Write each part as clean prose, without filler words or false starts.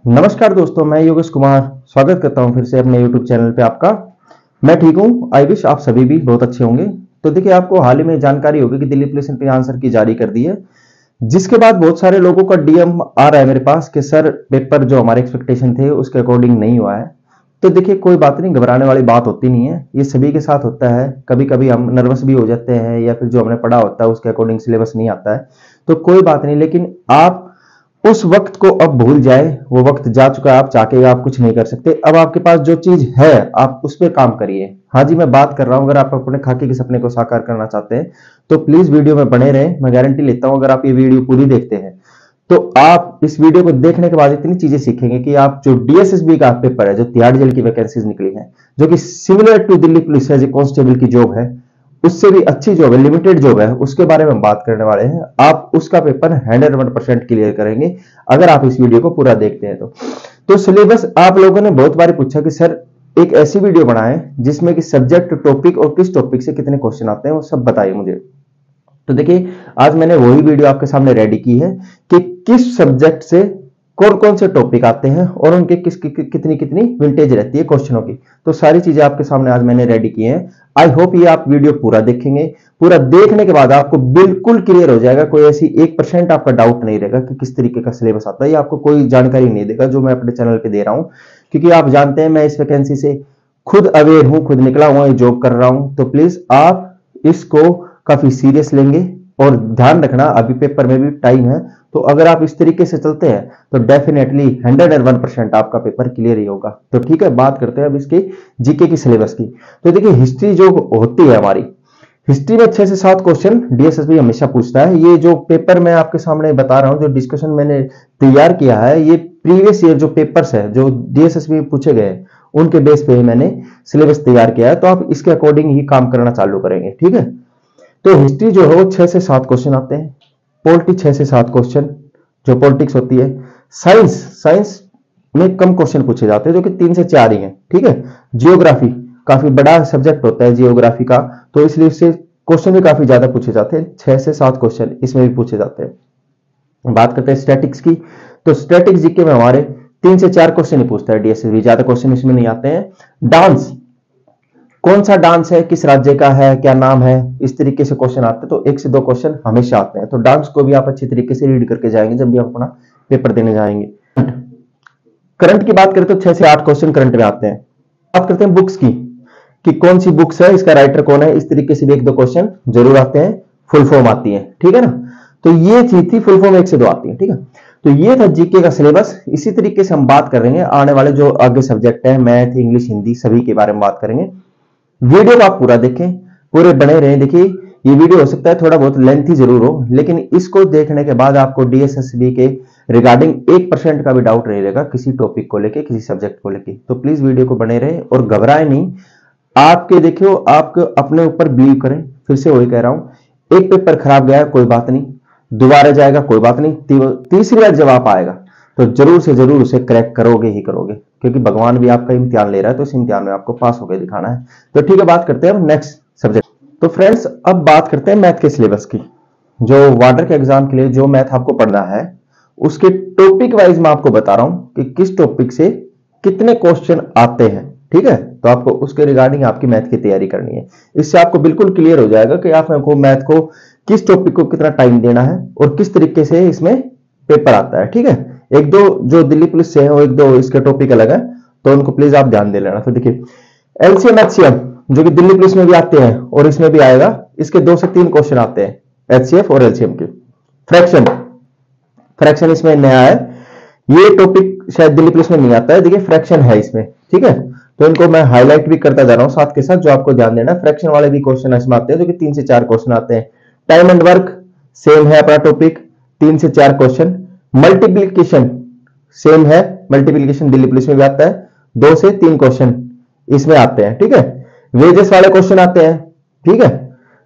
नमस्कार दोस्तों, मैं योगेश कुमार स्वागत करता हूं फिर से अपने YouTube चैनल पे आपका। मैं ठीक हूं, आई विश आप सभी भी बहुत अच्छे होंगे। तो देखिए, आपको हाल ही में जानकारी होगी कि दिल्ली पुलिस ने आंसर की जारी कर दी है, जिसके बाद बहुत सारे लोगों का डीएम आ रहा है मेरे पास कि सर पेपर जो हमारे एक्सपेक्टेशन थे उसके अकॉर्डिंग नहीं हुआ है। तो देखिए, कोई बात नहीं, घबराने वाली बात होती नहीं है, ये सभी के साथ होता है। कभी कभी हम नर्वस भी हो जाते हैं या फिर जो हमने पढ़ा होता है उसके अकॉर्डिंग सिलेबस नहीं आता है, तो कोई बात नहीं। लेकिन आप उस वक्त को अब भूल जाए, वो वक्त जा चुका है, आप चाहके आप कुछ नहीं कर सकते। अब आपके पास जो चीज है आप उस पर काम करिए। हाँ जी, मैं बात कर रहा हूं, अगर आप अपने खाकी के सपने को साकार करना चाहते हैं तो प्लीज वीडियो में बने रहें। मैं गारंटी लेता हूं, अगर आप ये वीडियो पूरी देखते हैं तो आप इस वीडियो को देखने के बाद इतनी चीजें सीखेंगे कि आप जो डीएसएसबी का पेपर है, जो तिहाड़ जेल की वैकेंसीज निकली है, जो कि similar to Delhi police as a constable की जॉब है, उससे भी अच्छी जॉब है, लिमिटेड जॉब है, उसके बारे में बात करने वाले हैं। आप उसका पेपर 101% क्लियर करेंगे अगर आप इस वीडियो को पूरा देखते हैं तो सिलेबस आप लोगों ने बहुत बार पूछा कि सर एक ऐसी वीडियो बनाएं जिसमें कि सब्जेक्ट, टॉपिक और किस टॉपिक से कितने क्वेश्चन आते हैं वो सब बताइए मुझे। तो देखिए, आज मैंने वही वीडियो आपके सामने रेडी की है कि किस सब्जेक्ट से कौन कौन से टॉपिक आते हैं और उनके कितनी कितनी विंटेज रहती है क्वेश्चनों की। तो सारी चीजें आपके सामने आज मैंने रेडी की हैं। आई होप ये आप वीडियो पूरा देखेंगे। पूरा देखने के बाद आपको बिल्कुल क्लियर हो जाएगा, कोई ऐसी 1% आपका डाउट नहीं रहेगा कि किस तरीके का सिलेबस आता है। ये आपको कोई जानकारी नहीं देगा जो मैं अपने चैनल पे दे रहा हूं, क्योंकि आप जानते हैं मैं इस वैकेंसी से खुद अवेयर हूं, खुद निकला हुआ जॉब कर रहा हूं। तो प्लीज आप इसको काफी सीरियस लेंगे और ध्यान रखना, अभी पेपर में भी टाइम है, तो अगर आप इस तरीके से चलते हैं तो डेफिनेटली 101% आपका पेपर क्लियर ही होगा। तो ठीक है, बात करते हैं अब इसकी जीके की सिलेबस की। तो देखिए, हिस्ट्री जो होती है हमारी, हिस्ट्री में 6 से 7 क्वेश्चन डीएसएसबी हमेशा पूछता है। ये जो पेपर मैं आपके सामने बता रहा हूं, जो डिस्कशन मैंने तैयार किया है, ये प्रीवियस ईयर जो पेपर्स है जो डीएसएसबी पूछे गए उनके बेस पे ही मैंने सिलेबस तैयार किया है। तो आप इसके अकॉर्डिंग ही काम करना चालू करेंगे, ठीक है। तो हिस्ट्री जो है वो 6 से 7 क्वेश्चन आते हैं। पॉलिटी 6 से 7 क्वेश्चन जो पॉलिटिक्स होती है। साइंस में कम क्वेश्चन पूछे जाते हैं, जो कि 3 से 4 ही हैं, ठीक है। जियोग्राफी काफी बड़ा सब्जेक्ट होता है जियोग्राफी का, तो इसलिए इससे क्वेश्चन भी काफी ज्यादा पूछे जाते हैं। 6 से 7 क्वेश्चन इसमें भी पूछे जाते हैं। बात करते हैं स्टैटिक्स की, तो स्टैटिक्स जीके में हमारे 3 से 4 क्वेश्चन ही पूछता है डीएसएसबी, ज्यादा क्वेश्चन इसमें नहीं आते हैं। डांस, कौन सा डांस है, किस राज्य का है, क्या नाम है, इस तरीके से क्वेश्चन आते हैं। तो 1 से 2 क्वेश्चन हमेशा आते हैं। तो डांस को भी आप अच्छी तरीके से रीड करके जाएंगे जब भी आप अपना पेपर देने जाएंगे। करंट की बात करें तो 6 से 8 क्वेश्चन करंट में आते हैं। बात करते हैं बुक्स की कि कौन सी बुक्स है, इसका राइटर कौन है, इस तरीके से भी 1-2 क्वेश्चन जरूर आते हैं। फुल फॉर्म आती है, ठीक है ना। तो ये चीज थी, फुल फॉर्म 1 से 2 आती है, ठीक है। तो ये था जीके का सिलेबस। इसी तरीके से हम बात करेंगे आने वाले जो आगे सब्जेक्ट है, मैथ, इंग्लिश, हिंदी, सभी के बारे में बात करेंगे। वीडियो को आप पूरा देखें, पूरे बने रहें। देखिए, ये वीडियो हो सकता है थोड़ा बहुत लेंथी जरूर हो, लेकिन इसको देखने के बाद आपको डीएसएसबी के रिगार्डिंग 1% का भी डाउट नहीं रहेगा किसी टॉपिक को लेके, किसी सब्जेक्ट को लेके। तो प्लीज वीडियो को बने रहे और घबराए नहीं। आपके देखियो, आप अपने ऊपर बिलीव करें। फिर से वही कह रहा हूं, एक पेपर खराब गया कोई बात नहीं, दोबारा जाएगा कोई बात नहीं, तीसरी बार जब आप आएगा तो जरूर से जरूर उसे क्रैक करोगे ही करोगे, क्योंकि भगवान भी आपका इम्तिहान ले रहा है, तो इस इम्तिहान में आपको पास होकर दिखाना है। तो ठीक है, बात करते हैं अब नेक्स्ट सब्जेक्ट। तो फ्रेंड्स, अब बात करते हैं मैथ के सिलेबस की। जो वार्डर के एग्जाम के लिए जो मैथ आपको पढ़ना है, उसके टॉपिक वाइज मैं आपको बता रहा हूं कि किस टॉपिक से कितने क्वेश्चन आते हैं, ठीक है। तो आपको उसके रिगार्डिंग आपकी मैथ की तैयारी करनी है। इससे आपको बिल्कुल क्लियर हो जाएगा कि आपको मैथ को किस टॉपिक को कितना टाइम देना है और किस तरीके से इसमें पेपर आता है, ठीक है। 1-2 जो दिल्ली पुलिस से है और 1-2 इसके टॉपिक अलग है, तो उनको प्लीज आप ध्यान दे लेना। तो देखिए, एलसीएम एचसीएफ जो कि दिल्ली पुलिस में भी आते हैं और इसमें भी आएगा, इसके 2 से 3 क्वेश्चन आते हैं एचसीएफ और एलसीएम के। फ्रैक्शन इसमें नया है, ये टॉपिक शायद दिल्ली पुलिस में नहीं आता है। देखिए, फ्रैक्शन है इसमें, ठीक है। तो इनको मैं हाईलाइट भी करता जा रहा हूं साथ के साथ, जो आपको ध्यान देना है। फ्रैक्शन वाले भी क्वेश्चन इसमें आते हैं, जो कि 3 से 4 क्वेश्चन आते हैं। टाइम एंड वर्क सेम है अपना टॉपिक, 3 से 4 क्वेश्चन। मल्टीप्लीकेशन सेम है, मल्टीप्लीकेशन दिल्ली पुलिस में भी आता है, 2 से 3 क्वेश्चन इसमें आते हैं, ठीक है। वेजेस वाले क्वेश्चन आते हैं, ठीक है,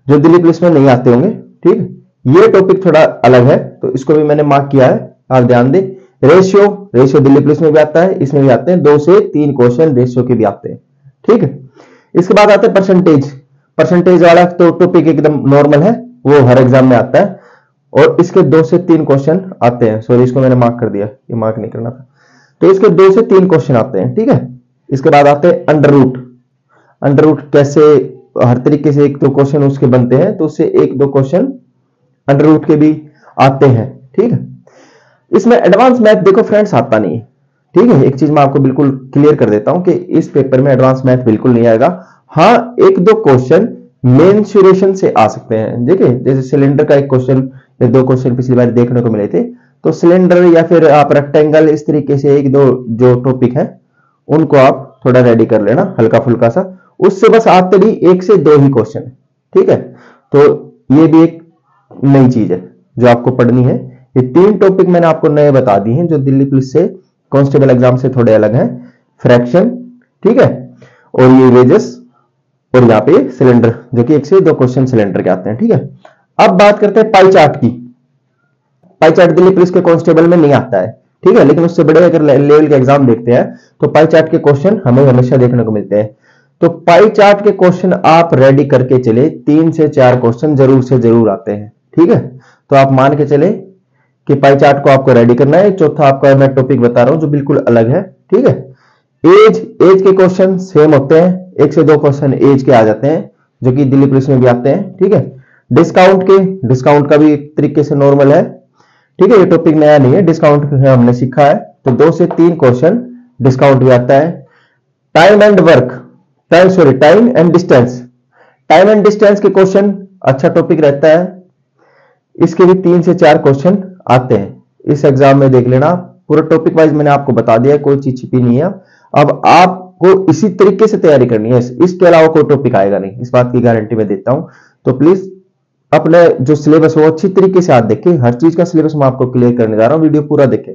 जो दिल्ली पुलिस में नहीं आते होंगे, ठीक है। ये टॉपिक थोड़ा अलग है, तो इसको भी मैंने मार्क किया है, आप ध्यान दें। रेशियो दिल्ली पुलिस में भी आता है, इसमें भी आते हैं, 2 से 3 क्वेश्चन रेशियो के भी आते हैं, ठीक है। इसके बाद आते हैं परसेंटेज वाला तो टॉपिक एकदम नॉर्मल है, वो हर एग्जाम में आता है, और इसके 2 से 3 क्वेश्चन आते हैं। सॉरी, इसको मैंने मार्क कर दिया, ये मार्क नहीं करना था। तो इसके 2 से 3 क्वेश्चन आते हैं, ठीक है। इसके बाद आते हैं अंडर रूट। अंडर रूट कैसे, हर तरीके से 1-2 क्वेश्चन उसके बनते हैं, तो उससे 1-2 क्वेश्चन अंडर रूट के भी आते हैं, ठीक है। इसमें एडवांस मैथ देखो फ्रेंड्स आता नहीं है, ठीक है। एक चीज मैं आपको बिल्कुल क्लियर कर देता हूं कि इस पेपर में एडवांस मैथ बिल्कुल नहीं आएगा। हाँ, 1-2 क्वेश्चन मेंसुरेशन से आ सकते हैं, देखिए जैसे सिलेंडर का एक क्वेश्चन या 2 क्वेश्चन पिछली बार देखने को मिले थे, तो सिलेंडर या फिर आप रेक्टेंगल, इस तरीके से 1-2 जो टॉपिक है उनको आप थोड़ा रेडी कर लेना हल्का फुल्का सा। उससे बस आते भी 1 से 2 ही क्वेश्चन है, ठीक है। तो ये भी एक नई चीज है जो आपको पढ़नी है। ये 3 टॉपिक मैंने आपको नए बता दिए हैं जो दिल्ली पुलिस से कांस्टेबल एग्जाम से थोड़े अलग हैं। फ्रैक्शन, ठीक है, और ये वेजेस, और यहाँ पे सिलेंडर, जो कि 1 से 2 क्वेश्चन सिलेंडर के आते हैं, ठीक है। अब बात करते हैं पाई चार्ट की। पाई चार्ट दिल्ली पुलिस के कांस्टेबल में नहीं आता है, ठीक है, लेकिन उससे बड़े अगर लेवल के एग्जाम देखते हैं तो पाई चार्ट के क्वेश्चन हमें हमेशा देखने को मिलते हैं। तो पाई चार्ट के क्वेश्चन आप रेडी करके चले, 3 से 4 क्वेश्चन जरूर से जरूर आते हैं, ठीक है। तो आप मान के चले कि पाई चार्ट को आपको रेडी करना है। चौथा आपका मैं टॉपिक बता रहा हूं जो बिल्कुल अलग है, ठीक है। एज के क्वेश्चन सेम होते हैं, 1 से 2 क्वेश्चन एज के आ जाते हैं जो कि दिल्ली पुलिस में भी आते हैं, ठीक है। डिस्काउंट का भी एक तरीके से नॉर्मल है, ठीक है। ये टॉपिक नया नहीं है, डिस्काउंट हमने सीखा है। तो 2 से 3 क्वेश्चन डिस्काउंट भी आता है। Time and distance, time and distance के क्वेश्चन अच्छा टॉपिक रहता है, इसके भी 3 से 4 क्वेश्चन आते हैं। इस एग्जाम में देख लेना, पूरा टॉपिक वाइज मैंने आपको बता दिया, कोई चीज छिपी नहीं है। अब आपको इसी तरीके से तैयारी करनी है, इसके अलावा कोई टॉपिक आएगा नहीं, इस बात की गारंटी मैं देता हूं। तो प्लीज अपने जो सिलेबस हो अच्छी तरीके से आज देखें, हर चीज का सिलेबस मैं आपको क्लियर करने जा रहा हूं, वीडियो पूरा देखें।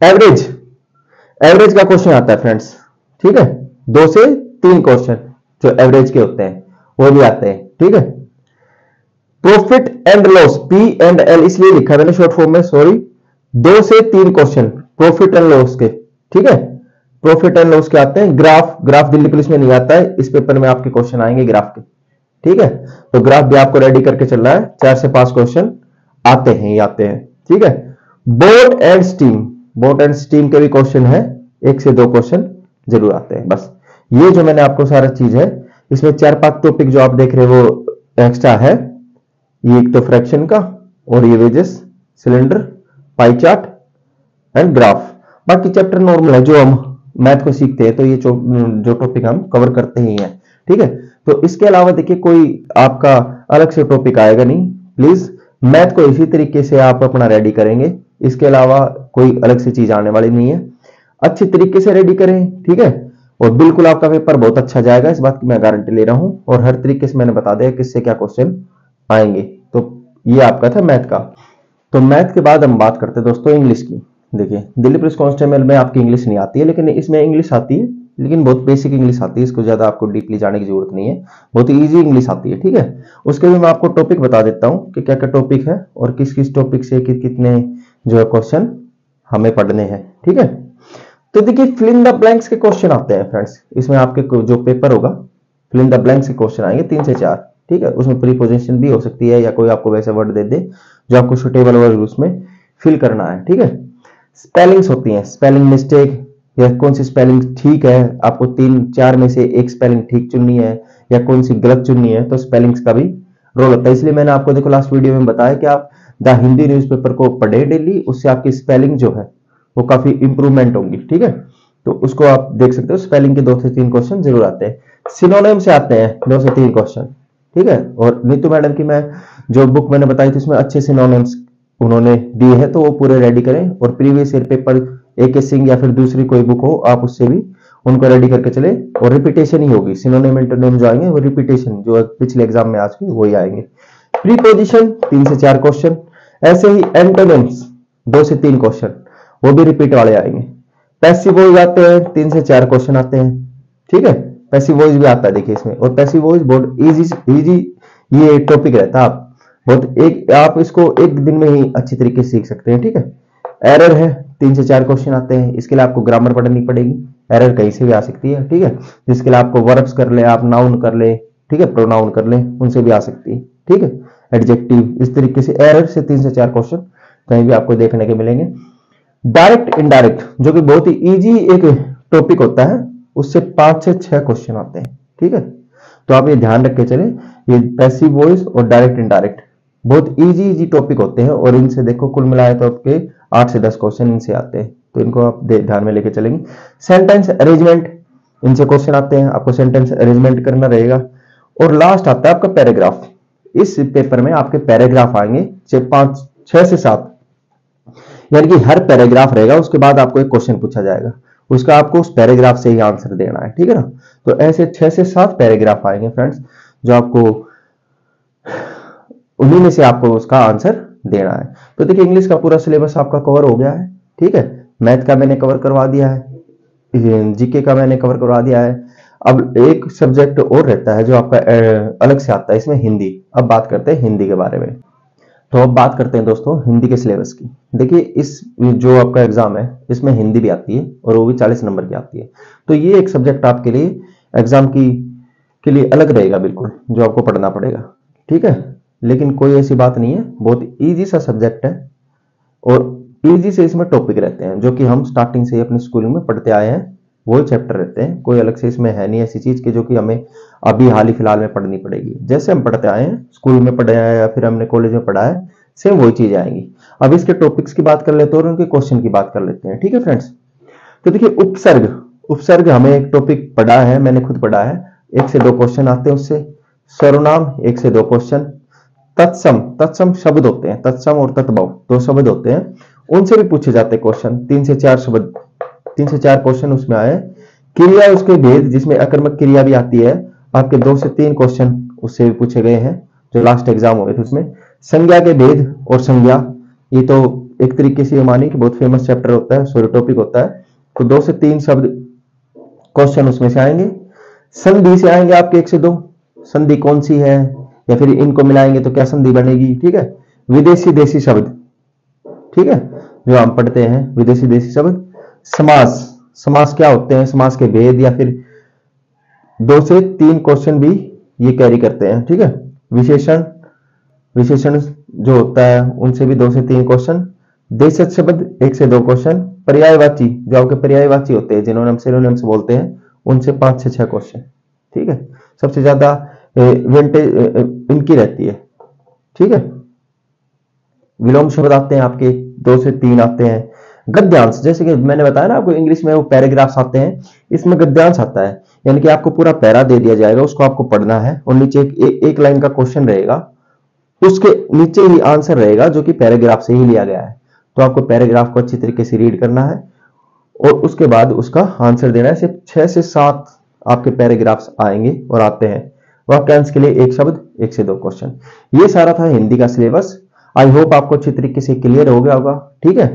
एवरेज का क्वेश्चन आता है फ्रेंड्स, ठीक है। 2 से 3 क्वेश्चन जो एवरेज के होते हैं वो भी आते हैं, ठीक है। प्रॉफिट एंड लॉस, P&L इसलिए लिखा मैंने शॉर्ट फॉर्म में, सॉरी। 2 से 3 क्वेश्चन प्रॉफिट एंड लॉस के, ठीक है। प्रॉफिट एंड लॉस के आते हैं। ग्राफ दिल्ली पुलिस में नहीं आता है, इस पेपर में आपके क्वेश्चन आएंगे ग्राफ के, ठीक है। तो ग्राफ भी आपको रेडी करके चलना है, 4 से 5 क्वेश्चन आते हैं, ठीक है। बोट एंड स्टीम के भी क्वेश्चन है, 1 से 2 क्वेश्चन जरूर आते हैं। बस ये जो मैंने आपको सारा चीज है, इसमें 4-5 टॉपिक जो आप देख रहे हो वो एक्स्ट्रा है। ये एक तो फ्रैक्शन का, और ये wages, cylinder, pie chart and graph. बाकी चैप्टर नॉर्मल है, जो हम मैथ को सीखते हैं तो ये जो टॉपिक हम कवर करते ही हैं, ठीक है। तो इसके अलावा देखिए कोई आपका अलग से टॉपिक आएगा नहीं। प्लीज मैथ को इसी तरीके से आप अपना रेडी करेंगे, इसके अलावा कोई अलग से चीज आने वाली नहीं है। अच्छी तरीके से रेडी करें, ठीक है, और बिल्कुल आपका पेपर बहुत अच्छा जाएगा, इस बात की मैं गारंटी ले रहा हूं। और हर तरीके से मैंने बता दिया किससे क्या क्वेश्चन आएंगे। तो ये आपका था मैथ का। तो मैथ के बाद हम बात करते हैं दोस्तों इंग्लिश की। देखिए दिल्ली पुलिस कांस्टेबल में आपकी इंग्लिश नहीं आती है, लेकिन इसमें इंग्लिश आती है, लेकिन बहुत बेसिक इंग्लिश आती है, इसको ज्यादा आपको डीपली जाने की जरूरत नहीं है, बहुत इजी इंग्लिश आती है, ठीक है। उसके भी मैं आपको टॉपिक बता देता हूं कि क्या क्या टॉपिक है और किस किस टॉपिक से कितने जो है क्वेश्चन हमें पढ़ने हैं, ठीक है। तो देखिए फिल इन द ब्लैंक्स के क्वेश्चन आते हैं फ्रेंड्स, इसमें आपके जो पेपर होगा फिल इन द ब्लैंक्स के क्वेश्चन आएंगे 3 से 4, ठीक है। उसमें प्रीपोजिशन भी हो सकती है या कोई आपको वैसे वर्ड दे दे जो आपको सुटेबल वर्ड उसमें फिल करना है, ठीक है। स्पेलिंग्स होती हैं, स्पेलिंग मिस्टेक या कौन सी स्पेलिंग ठीक है, आपको 3-4 में से एक स्पेलिंग ठीक चुननी है या कौन सी गलत चुननी है, तो स्पेलिंग्स का भी रोल होता है। इसलिए मैंने आपको देखो लास्ट वीडियो में बताया कि आप द हिंदी न्यूज़पेपर को पढ़े डेली, उससे आपकी स्पेलिंग जो है वो काफी इंप्रूवमेंट होंगी, ठीक है। तो उसको आप देख सकते हो, स्पेलिंग के 2 से 3 क्वेश्चन जरूर आते हैं। सिनोनिम से आते हैं 2 से 3 क्वेश्चन, ठीक है। और नीतू मैडम की मैं जो बुक मैंने बताई थी उसमें अच्छे सिनोनिम्स उन्होंने दिए हैं, तो वो पूरे रेडी करें। और previous year paper AK Singh या फिर दूसरी कोई बुक हो, आप उससे भी उनको रेडी करके चले। और रिपीटेशन ही होगी, सिनोनिम एंटोनिम जो आएंगे वो रिपीटेशन जो पिछले एग्जाम में आज के वही आएंगे। प्रीपोजिशन 3 से 4 क्वेश्चन, ऐसे ही एंटोनिम्स 2 से 3 क्वेश्चन, वो भी रिपीट वाले आएंगे। पैसिव वॉइस आते हैं, 3 से 4 क्वेश्चन आते हैं, ठीक है। पैसिव वॉइस भी आता है देखिए इसमें, और पैसिव वॉइस बहुत इजी ये टॉपिक रहता है, आप बहुत आप इसको एक दिन में ही अच्छी तरीके से सीख सकते हैं, ठीक है। एरर है, 3 से 4 क्वेश्चन आते हैं, इसके लिए आपको ग्रामर पढ़नी पड़ेगी, एरर कहीं से भी आ सकती है, ठीक है। जिसके लिए आपको वर्ब्स कर ले, आप नाउन कर ले, ठीक है, प्रोनाउन कर ले, उनसे भी आ सकती है, ठीक है। एडजेक्टिव, इस तरीके से एरर से 3 से 4 क्वेश्चन कहीं भी आपको देखने के मिलेंगे। डायरेक्ट इनडायरेक्ट, जो कि बहुत ही इजी एक टॉपिक होता है, उससे 5 से 6 क्वेश्चन आते हैं। ठीक है, तो आप ये ध्यान रख के चले, ये पैसिव वॉइस और डायरेक्ट इनडायरेक्ट बहुत इजी टॉपिक होते हैं, और इनसे देखो कुल मिलाए तो आपके 8 से 10 क्वेश्चन इनसे आते हैं, तो इनको आप ध्यान में लेके चलेंगे। सेंटेंस अरेंजमेंट, इनसे क्वेश्चन आते हैं, आपको सेंटेंस अरेंजमेंट करना रहेगा। और लास्ट आता है आपका पैराग्राफ। इस पेपर में आपके पैराग्राफ आएंगे 6 से 7, यानी कि हर पैराग्राफ रहेगा, उसके बाद आपको एक क्वेश्चन पूछा जाएगा, उसका आपको उस पैराग्राफ से ही आंसर देना है। ठीक है ना, तो ऐसे 6 से 7 पैराग्राफ आएंगे फ्रेंड्स, जो आपको उन्हीं में से आपको उसका आंसर देना है। तो देखिए इंग्लिश का पूरा सिलेबस आपका कवर हो गया है। ठीक है, मैथ का मैंने कवर करवा दिया है, जीके का मैंने कवर करवा दिया है। अब एक सब्जेक्ट और रहता है जो आपका अलग से आता है, इसमें हिंदी। अब बात करते हैं हिंदी के बारे में। तो अब बात करते हैं दोस्तों हिंदी के सिलेबस की। देखिए इस जो आपका एग्जाम है, इसमें हिंदी भी आती है, और वो भी 40 नंबर की आती है। तो ये एक सब्जेक्ट आपके लिए एग्जाम के लिए अलग रहेगा बिल्कुल, जो आपको पढ़ना पड़ेगा। ठीक है, लेकिन कोई ऐसी बात नहीं है, बहुत इजी सा सब्जेक्ट है, और इजी से इसमें टॉपिक रहते हैं जो कि हम स्टार्टिंग से ही अपनी स्कूलिंग में पढ़ते आए हैं, वही चैप्टर रहते हैं। कोई अलग से इसमें है नहीं ऐसी चीज की जो कि हमें अभी हाल ही फिलहाल में पढ़नी पड़ेगी। जैसे हम पढ़ते आए हैं, स्कूल में पढ़े आए या फिर हमने कॉलेज में पढ़ा है, सेम वही चीज आएंगी। अब इसके टॉपिक्स की बात कर लेते हैं और उनके क्वेश्चन की बात कर लेते हैं। ठीक है फ्रेंड्स, तो देखिए उपसर्ग हमें एक टॉपिक पढ़ा है, मैंने खुद पढ़ा है, 1 से 2 क्वेश्चन आते हैं उससे। सर्वनाम 1 से 2 क्वेश्चन। तत्सम शब्द होते हैं, तत्सम और तत्भव 2 शब्द होते हैं, उनसे भी पूछे जाते हैं क्वेश्चन। 3 से 4 शब्द, 3 से 4 क्वेश्चन उसमें आए। क्रिया उसके भेद, जिसमें अकर्मक क्रिया भी आती है, आपके 2 से 3 क्वेश्चन उससे भी पूछे गए हैं, जो लास्ट एग्जाम हुए थे उसमें। संज्ञा के भेद और संज्ञा, ये तो एक तरीके से मानिए कि बहुत फेमस चैप्टर होता है, सॉरी टॉपिक होता है, तो 2 से 3 शब्द क्वेश्चन उसमें से आएंगे। संधि से आएंगे आपके 1 से 2, संधि कौन सी है, या फिर इनको मिलाएंगे तो क्या संधि बनेगी। ठीक है, विदेशी देशी शब्द, ठीक है, जो हम पढ़ते हैं विदेशी देशी शब्द। समास क्या होते हैं, समास के भेद, या फिर 2 से 3 क्वेश्चन भी ये कैरी करते हैं। ठीक है, विशेषण जो होता है उनसे भी 2 से 3 क्वेश्चन। देशज शब्द 1 से 2 क्वेश्चन। पर्यायवाची, जो आपके पर्यायवाची होते हैं, जिन्होंने सिनोनिम्स बोलते हैं, उनसे 5 से 6 क्वेश्चन। ठीक है, सबसे ज्यादा वेंटेज इनकी रहती है। ठीक है, विलोम शब्द आते हैं आपके 2 से 3 आते हैं। गद्यांश, जैसे कि मैंने बताया ना आपको, इंग्लिश में वो पैराग्राफ्स आते हैं, इसमें गद्यांश आता है, यानी कि आपको पूरा पैरा दे दिया जाएगा, उसको आपको पढ़ना है, और नीचे एक लाइन का क्वेश्चन रहेगा, उसके नीचे ही आंसर रहेगा जो कि पैराग्राफ से ही लिया गया है। तो आपको पैराग्राफ को अच्छी तरीके से रीड करना है, और उसके बाद उसका आंसर देना है। सिर्फ 6 से 7 आपके पैराग्राफ्स आएंगे और आते हैं। वाक्यांश के लिए 1 शब्द, 1 से 2 क्वेश्चन। ये सारा था हिंदी का सिलेबस। आई होप आपको अच्छी तरीके से क्लियर हो गया होगा। ठीक है,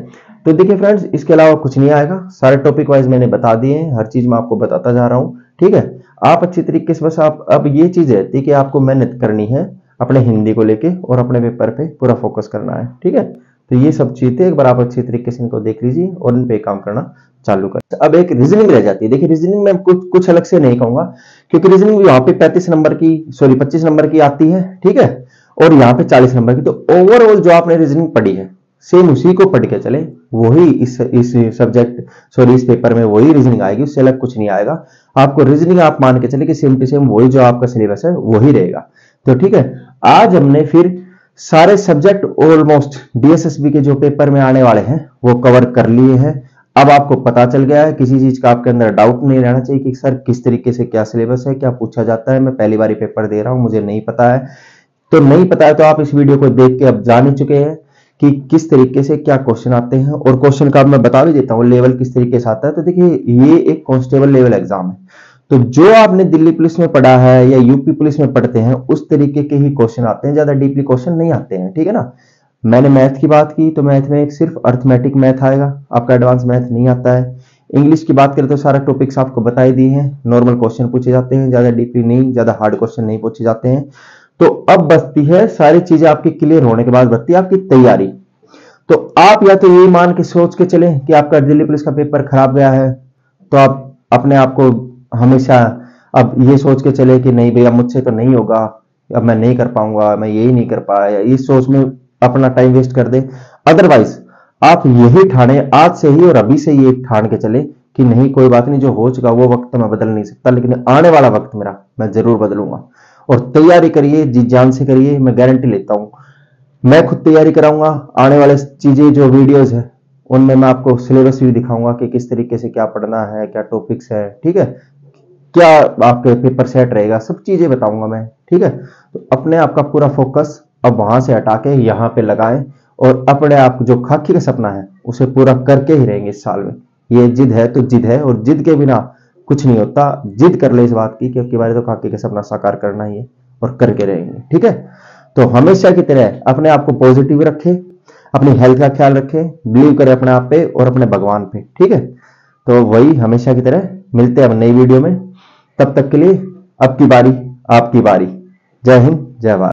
तो देखिए फ्रेंड्स, इसके अलावा कुछ नहीं आएगा, सारे टॉपिक वाइज मैंने बता दिए हैं, हर चीज मैं आपको बताता जा रहा हूं। ठीक है, आप अच्छी तरीके से, बस आप अब ये चीज रहती है कि आपको मेहनत करनी है अपने हिंदी को लेके, और अपने पेपर पे पूरा फोकस करना है। ठीक है, तो ये सब चीजें एक बार आप अच्छी तरीके से इनको देख लीजिए और इन पे काम करना चालू कर। अब एक रीजनिंग रह जाती है। देखिए रीजनिंग में कुछ अलग से नहीं कहूंगा, क्योंकि रीजनिंग भी यहाँ पे 25 नंबर की आती है। ठीक है, और यहाँ पे 40 नंबर की। तो ओवरऑल जो आपने रीजनिंग पढ़ी है, सेम उसी को पढ़ के चले, वही इस इस पेपर में वही रीजनिंग आएगी, उससे अलग कुछ नहीं आएगा। आपको रीजनिंग आप मान के चले कि सेम टू सेम वही जो आपका सिलेबस है वही रहेगा। तो ठीक है, आज हमने फिर सारे सब्जेक्ट ऑलमोस्ट डीएसएसबी के जो पेपर में आने वाले हैं वो कवर कर लिए हैं। अब आपको पता चल गया है, किसी चीज का आपके अंदर डाउट नहीं रहना चाहिए कि सर किस तरीके से क्या सिलेबस है, क्या पूछा जाता है। मैं पहली बार पेपर दे रहा हूं, मुझे नहीं पता है, तो नहीं पता है तो आप इस वीडियो को देख के अब जान ही चुके हैं कि किस तरीके से क्या क्वेश्चन आते हैं। और क्वेश्चन का मैं बता भी देता हूं लेवल किस तरीके से आता है। तो देखिए ये एक कांस्टेबल लेवल एग्जाम है, तो जो आपने दिल्ली पुलिस में पढ़ा है या यूपी पुलिस में पढ़ते हैं उस तरीके के ही क्वेश्चन आते हैं, ज्यादा डीपली क्वेश्चन नहीं आते हैं। ठीक है ना, मैंने मैथ की बात की तो मैथ में सिर्फ अर्थमेटिक मैथ आएगा, आपका एडवांस मैथ नहीं आता है। इंग्लिश की बात करें तो सारा टॉपिक्स आपको बता ही दिए हैं, नॉर्मल क्वेश्चन पूछे जाते हैं, ज्यादा डीपली नहीं, ज्यादा हार्ड क्वेश्चन नहीं पूछे जाते हैं। तो अब बचती है सारी चीजें आपकी क्लियर होने के बाद बचती है आपकी तैयारी। तो आप या तो ये मान के सोच के चले कि आपका दिल्ली पुलिस का पेपर खराब गया है, तो आप अपने आप को हमेशा अब ये सोच के चले कि नहीं भैया मुझसे तो नहीं होगा, अब मैं नहीं कर पाऊंगा, मैं यही नहीं कर पाया, इस सोच में अपना टाइम वेस्ट कर दे। अदरवाइज आप यही ठाने आज से ही और अभी से ये ठान के चले कि नहीं कोई बात नहीं, जो हो चुका वो वक्त मैं बदल नहीं सकता, लेकिन आने वाला वक्त मेरा मैं जरूर बदलूंगा। और तैयारी करिए, जी जान से करिए, मैं गारंटी लेता हूं। मैं खुद तैयारी कराऊंगा, आने वाले चीजें जो वीडियोस है उनमें मैं आपको सिलेबस भी दिखाऊंगा कि किस तरीके से क्या पढ़ना है, क्या टॉपिक्स है, ठीक है, क्या आपके पेपर सेट रहेगा, सब चीजें बताऊंगा मैं, ठीक है। तो अपने आप का पूरा फोकस अब वहां से हटा के यहाँ पे लगाएं और अपने आप जो खाकी का सपना है उसे पूरा करके ही रहेंगे इस साल में। ये जिद है तो जिद है, और जिद के बिना कुछ नहीं होता। जिद कर ले इस बात की कि अब की बार तो खाकी का सपना साकार करना ही है और करके रहेंगे, ठीक है। तो हमेशा की तरह अपने आप को पॉजिटिव रखें, अपनी हेल्थ का ख्याल रखें, बिलीव करें अपने आप पे और अपने भगवान पे, ठीक है। तो वही हमेशा की तरह मिलते हैं अब नई वीडियो में। तब तक के लिए अब की बारी आपकी बारी। जय हिंद, जय भारत।